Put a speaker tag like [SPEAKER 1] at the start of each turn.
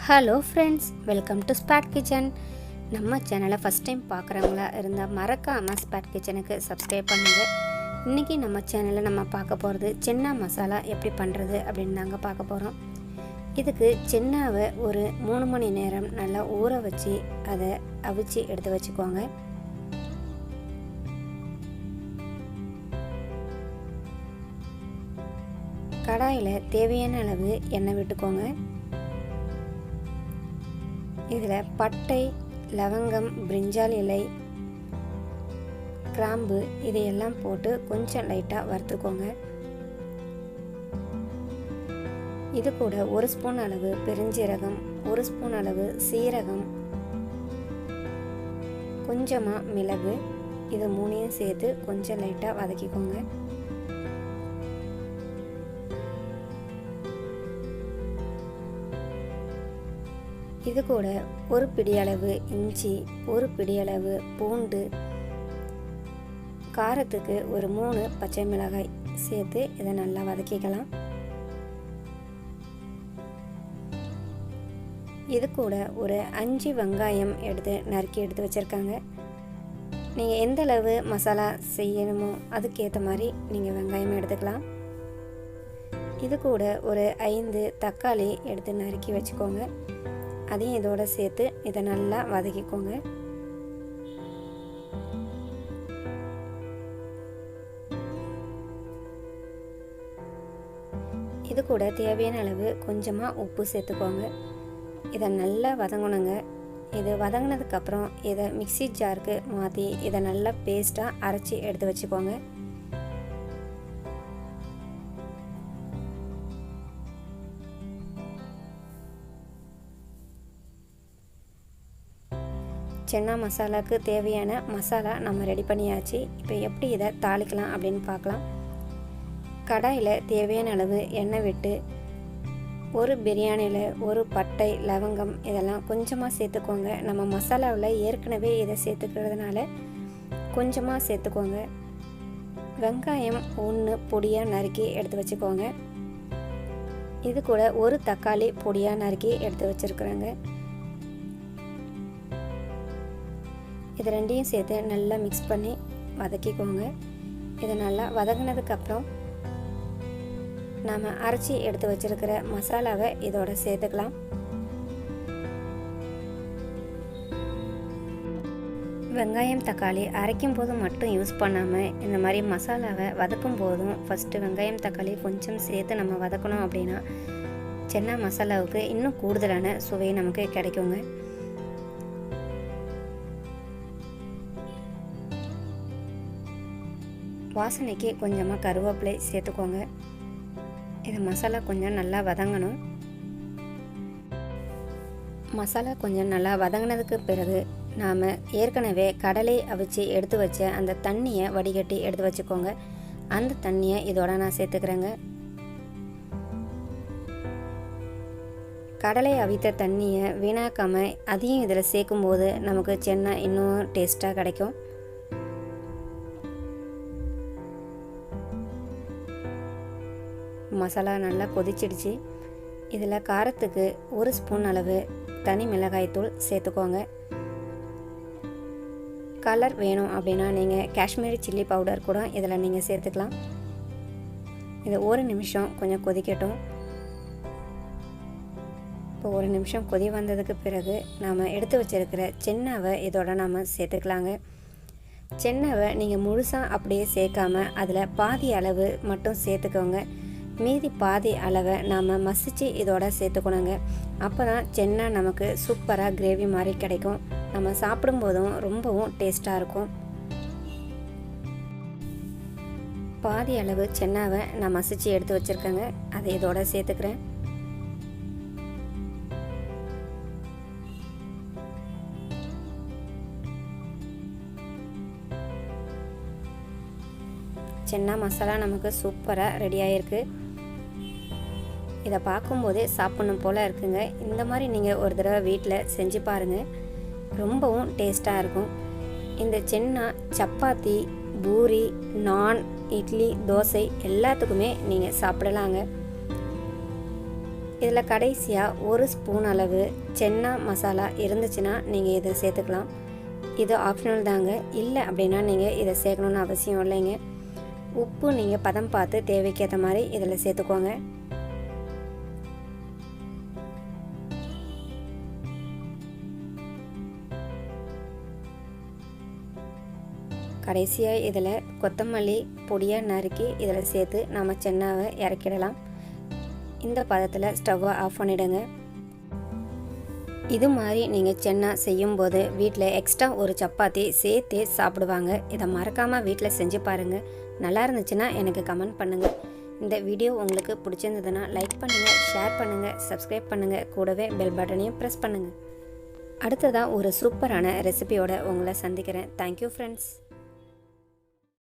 [SPEAKER 1] Hello friends, welcome to spot kitchen. நம்ம சேனலை first time பார்க்குறவங்களா இருந்தால் மறக்காமல் ஸ்பாட் கிச்சனுக்கு சப்ஸ்கிரைப் பண்ணுங்கள். இன்றைக்கி நம்ம சேனலில் நம்ம பார்க்க போகிறது சென்னா மசாலா எப்படி பண்ணுறது அப்படின்னு தாங்க பார்க்க போகிறோம். இதுக்கு சென்னாவை ஒரு 3 மணி நேரம் நல்லா ஊற வச்சு அதை அவிச்சு எடுத்து வச்சுக்கோங்க. கடாயில் தேவையான அளவு எண்ணெய் விட்டுக்கோங்க. இதில் பட்டை, லவங்கம், பிரிஞ்சால் இலை, கிராம்பு இதையெல்லாம் போட்டு கொஞ்சம் லைட்டாக வறுத்துக்கோங்க. இது கூட 1 ஸ்பூன் அளவு பெருஞ்சீரகம், 1 ஸ்பூன் அளவு சீரகம், கொஞ்சமாக மிளகு, இது 3ஐயும் சேர்த்து கொஞ்சம் லைட்டாக வதக்கிக்கோங்க. இது கூட 1 பிடி அளவு இஞ்சி, 1 பிடி அளவு பூண்டு, காரத்துக்கு ஒரு 3 பச்சை மிளகாய் சேர்த்து இதை நல்லா வதக்கிக்கலாம். இது கூட ஒரு 5 வெங்காயம் நறுக்கி எடுத்து வச்சுருக்காங்க. நீங்கள் எந்த அளவு மசாலா செய்யணுமோ அதுக்கேற்ற மாதிரி நீங்கள் வெங்காயம் எடுத்துக்கலாம். இது கூட ஒரு 5 தக்காளி எடுத்து நறுக்கி வச்சுக்கோங்க. அதையும் இதோட சேர்த்து இதை நல்லா வதக்கிக்கோங்க. இது கூட தேவையான அளவு கொஞ்சமாக உப்பு சேர்த்துக்கோங்க. இதை நல்லா வதங்கணுங்க. இது வதங்கினதுக்கப்புறம் இதை மிக்ஸி ஜாருக்கு மாற்றி இதை நல்லா பேஸ்ட்டாக அரைச்சி எடுத்து வச்சுக்கோங்க. சென்னா மசாலாவுக்கு தேவையான மசாலா நம்ம ரெடி பண்ணியாச்சு. இப்போ எப்படி இதை தாளிக்கலாம் அப்படின்னு பார்க்கலாம். கடாயில் தேவையான அளவு எண்ணெய் விட்டு ஒரு பிரியாணியில் 1 பட்டை, லவங்கம் இதெல்லாம் கொஞ்சமாக சேர்த்துக்கோங்க. நம்ம மசாலாவில் ஏற்கனவே இதை சேர்த்துக்கிறதுனால கொஞ்சமாக சேர்த்துக்கோங்க. வெங்காயம் 1 பொடியாக நறுக்கி எடுத்து வச்சுக்கோங்க. இது கூட 1 தக்காளி பொடியாக நறுக்கி எடுத்து வச்சுருக்குறேங்க. இது ரெண்டையும் சேர்த்து நல்லா மிக்ஸ் பண்ணி வதக்கிக்கோங்க. இது நல்லா வதங்கினதுக்கப்புறம் நாம் அரைச்சி எடுத்து வச்சுருக்கிற மசாலாவை இதோட சேர்த்துக்கலாம். வெங்காயம், தக்காளி அரைக்கும் போது மட்டும் யூஸ் பண்ணாமல் இந்த மாதிரி மசாலாவை வதக்கும் போதும் ஃபஸ்ட்டு வெங்காயம், தக்காளி கொஞ்சம் சேர்த்து நம்ம வதக்கணும். அப்படின்னா சென்னா மசாலாவுக்கு இன்னும் கூடுதலான சுவை நமக்கு கிடைக்குங்க. வாசனைக்கு கொஞ்சமாக கருவேப்பிலை சேர்த்துக்கோங்க. இது மசாலா கொஞ்சம் நல்லா வதங்கணும். மசாலா கொஞ்சம் நல்லா வதங்கினதுக்கு பிறகு நாம் ஏற்கனவே கடலை அவிச்சு எடுத்து வச்ச அந்த தண்ணியை வடிகட்டி எடுத்து வச்சுக்கோங்க. அந்த தண்ணியை இதோட நான் சேர்த்துக்கிறேங்க. கடலை அவித்த தண்ணியை வீணாக்காமல் அதையும் இதில் சேர்க்கும்போது நமக்கு சென்னா இன்னும் டேஸ்ட்டாக கிடைக்கும். மசாலா நல்லா கொதிச்சிடுச்சு. இதில் காரத்துக்கு 1 ஸ்பூன் அளவு தனி மிளகாய்த்தூள் சேர்த்துக்கோங்க. கலர் வேணும் அப்படின்னா நீங்கள் காஷ்மீரி சில்லி பவுடர் கூட இதில் நீங்கள் சேர்த்துக்கலாம். இது 1 நிமிஷம் கொஞ்சம் கொதிக்கட்டும். இப்போ 1 நிமிஷம் கொதி வந்ததுக்கு பிறகு நாம் எடுத்து வச்சுருக்கிற சென்னாவை இதோட நாம் சேர்த்துக்கலாங்க. சென்னாவை நீங்கள் முழுசாக அப்படியே சேர்க்காமல் அதில் பாதி அளவு மட்டும் சேர்த்துக்கோங்க. மீதி பாதி அளவை நாம் மசிச்சு இதோட சேர்த்துக்கணுங்க. அப்போ தான் சென்னா நமக்கு சூப்பராக கிரேவி மாதிரி கிடைக்கும். நம்ம சாப்பிடும்போதும் ரொம்பவும் டேஸ்ட்டாக இருக்கும். பாதி அளவு சென்னாவை நான் மசிச்சு எடுத்து வச்சுருக்கேங்க. அதை இதோட சேர்த்துக்கிறேன். சென்னா மசாலா நமக்கு சூப்பராக ரெடி ஆகிருக்கு. இதை பார்க்கும்போதே சாப்பிடணும் போல் இருக்குங்க. இந்த மாதிரி நீங்கள் ஒரு தடவை வீட்டில் செஞ்சு பாருங்கள், ரொம்பவும் டேஸ்ட்டாக இருக்கும். இந்த சென்னா சப்பாத்தி, பூரி, நான், இட்லி, தோசை எல்லாத்துக்குமே நீங்கள் சாப்பிடலாங்க. இதில் கடைசியாக ஒரு ஸ்பூன் அளவு சென்னா மசாலா இருந்துச்சுன்னா நீங்கள் இதை சேர்த்துக்கலாம். இது ஆப்ஷனல் தாங்க. இல்லை அப்படின்னா நீங்கள் இதை சேர்க்கணுன்னு அவசியம் இல்லைங்க. உப்பு நீங்கள் பதம் பார்த்து தேவைக்கேற்ற மாதிரி இதில் சேர்த்துக்கோங்க. கடைசியாக இதில் கொத்தமல்லி பொடியாக நறுக்கி இதில் சேர்த்து நம்ம சென்னாவை இறக்கிடலாம். இந்த பதத்தில் ஸ்டவ்வை ஆஃப் பண்ணிவிடுங்க. இது மாதிரி நீங்கள் சென்னா செய்யும்போது வீட்டில் எக்ஸ்ட்ரா ஒரு சப்பாத்தி சேர்த்து சாப்பிடுவாங்க. இதை மறக்காமல் வீட்டில் செஞ்சு பாருங்கள். நல்லா இருந்துச்சுன்னா எனக்கு கமெண்ட் பண்ணுங்கள். இந்த வீடியோ உங்களுக்கு பிடிச்சிருந்ததுன்னா லைக் பண்ணுங்கள், ஷேர் பண்ணுங்கள், சப்ஸ்கிரைப் பண்ணுங்கள், கூடவே பெல் பட்டனையும் ப்ரெஸ் பண்ணுங்கள். அடுத்ததாக ஒரு சூப்பரான ரெசிபியோடு உங்களை சந்திக்கிறேன். Thank you friends.